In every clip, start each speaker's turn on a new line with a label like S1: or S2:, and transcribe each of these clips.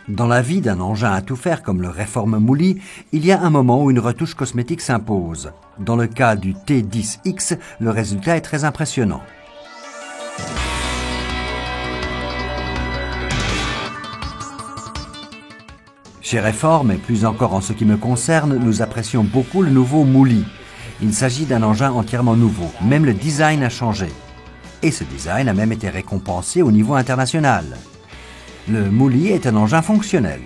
S1: Dans la vie d'un engin à tout faire comme le Reform Mouli, il y a un moment où une retouche cosmétique s'impose. Dans le cas du T10X, le résultat est très impressionnant. Chez Reform, et plus encore en ce qui me concerne, nous apprécions beaucoup le nouveau Mouli. Il s'agit d'un engin entièrement nouveau, même le design a changé. Et ce design a même été récompensé au niveau international. Le Mouli est un engin fonctionnel.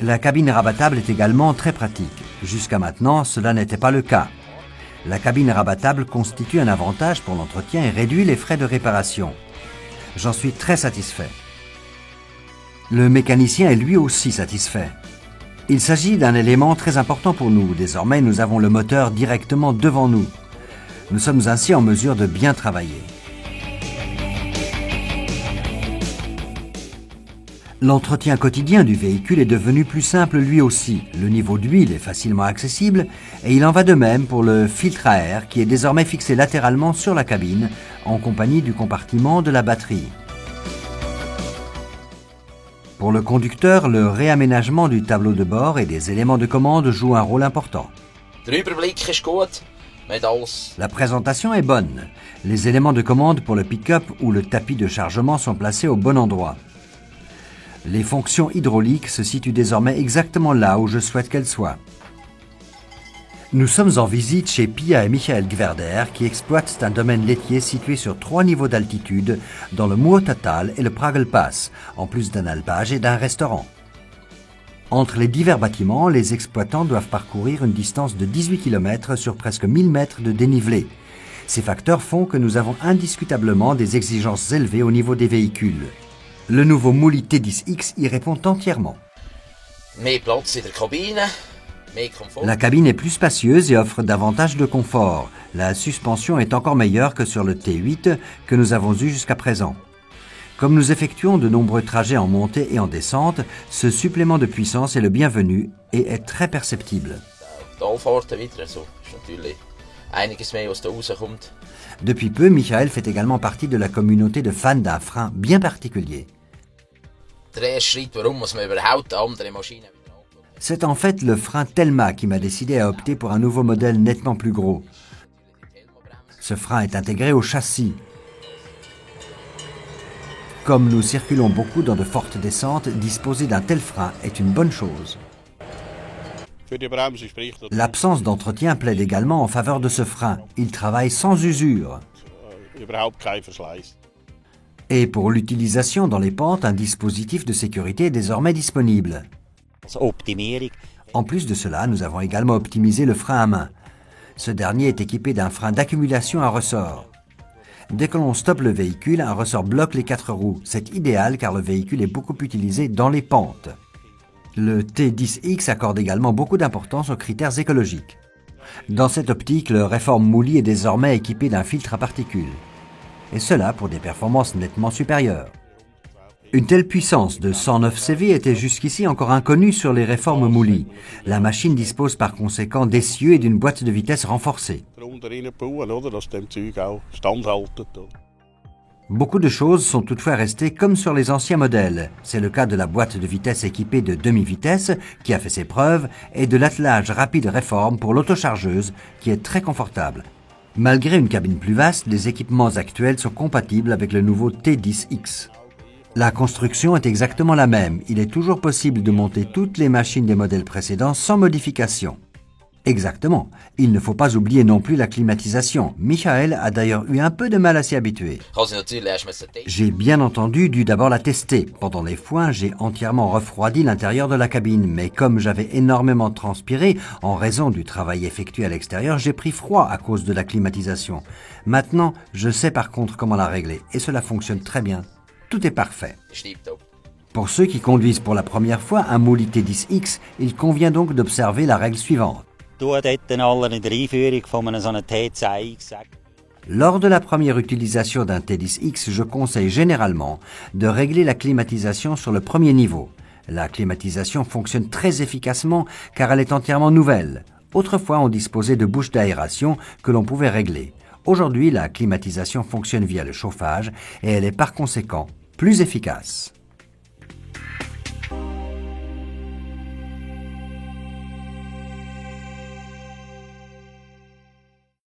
S1: La cabine rabattable est également très pratique. Jusqu'à maintenant, cela n'était pas le cas. La cabine rabattable constitue un avantage pour l'entretien et réduit les frais de réparation. J'en suis très satisfait. Le mécanicien est lui aussi satisfait. Il s'agit d'un élément très important pour nous. Désormais, nous avons le moteur directement devant nous. Nous sommes ainsi en mesure de bien travailler. L'entretien quotidien du véhicule est devenu plus simple lui aussi. Le niveau d'huile est facilement accessible et il en va de même pour le filtre à air qui est désormais fixé latéralement sur la cabine en compagnie du compartiment de la batterie. Pour le conducteur, le réaménagement du tableau de bord et des éléments de commande joue un rôle important. La présentation est bonne. Les éléments de commande pour le pick-up ou le tapis de chargement sont placés au bon endroit. Les fonctions hydrauliques se situent désormais exactement là où je souhaite qu'elles soient. Nous sommes en visite chez Pia et Michael Gwerder qui exploitent un domaine laitier situé sur 3 niveaux d'altitude dans le Muotatal et le Pragelpass, en plus d'un alpage et d'un restaurant. Entre les divers bâtiments, les exploitants doivent parcourir une distance de 18 km sur presque 1000 mètres de dénivelé. Ces facteurs font que nous avons indiscutablement des exigences élevées au niveau des véhicules. Le nouveau Mouli T10X y répond entièrement. La cabine est plus spacieuse et offre davantage de confort. La suspension est encore meilleure que sur le T8 que nous avons eu jusqu'à présent. Comme nous effectuons de nombreux trajets en montée et en descente, ce supplément de puissance est le bienvenu et est très perceptible. Depuis peu, Michael fait également partie de la communauté de fans d'un frein bien particulier. C'est en fait le frein Telma qui m'a décidé à opter pour un nouveau modèle nettement plus gros. Ce frein est intégré au châssis. Comme nous circulons beaucoup dans de fortes descentes, disposer d'un tel frein est une bonne chose. L'absence d'entretien plaide également en faveur de ce frein. Il travaille sans usure. Et pour l'utilisation dans les pentes, un dispositif de sécurité est désormais disponible. En plus de cela, nous avons également optimisé le frein à main. Ce dernier est équipé d'un frein d'accumulation à ressort. Dès que l'on stoppe le véhicule, un ressort bloque les 4 roues. C'est idéal car le véhicule est beaucoup utilisé dans les pentes. Le T10X accorde également beaucoup d'importance aux critères écologiques. Dans cette optique, le Reform Mouli est désormais équipé d'un filtre à particules. Et cela pour des performances nettement supérieures. Une telle puissance de 109 CV était jusqu'ici encore inconnue sur les Reform Mouli. La machine dispose par conséquent d'essieux et d'une boîte de vitesse renforcée. Beaucoup de choses sont toutefois restées comme sur les anciens modèles. C'est le cas de la boîte de vitesse équipée de demi-vitesse qui a fait ses preuves et de l'attelage rapide Reform pour l'autochargeuse qui est très confortable. Malgré une cabine plus vaste, les équipements actuels sont compatibles avec le nouveau T10X. La construction est exactement la même. Il est toujours possible de monter toutes les machines des modèles précédents sans modification. Exactement. Il ne faut pas oublier non plus la climatisation. Michael a d'ailleurs eu un peu de mal à s'y habituer. J'ai bien entendu dû d'abord la tester. Pendant les foins, j'ai entièrement refroidi l'intérieur de la cabine. Mais comme j'avais énormément transpiré, en raison du travail effectué à l'extérieur, j'ai pris froid à cause de la climatisation. Maintenant, je sais par contre comment la régler. Et cela fonctionne très bien. Tout est parfait. Pour ceux qui conduisent pour la première fois un Mouli T10X, il convient donc d'observer la règle suivante. Lors de la première utilisation d'un T10X, je conseille généralement de régler la climatisation sur le premier niveau. La climatisation fonctionne très efficacement car elle est entièrement nouvelle. Autrefois, on disposait de bouches d'aération que l'on pouvait régler. Aujourd'hui, la climatisation fonctionne via le chauffage et elle est par conséquent plus efficace.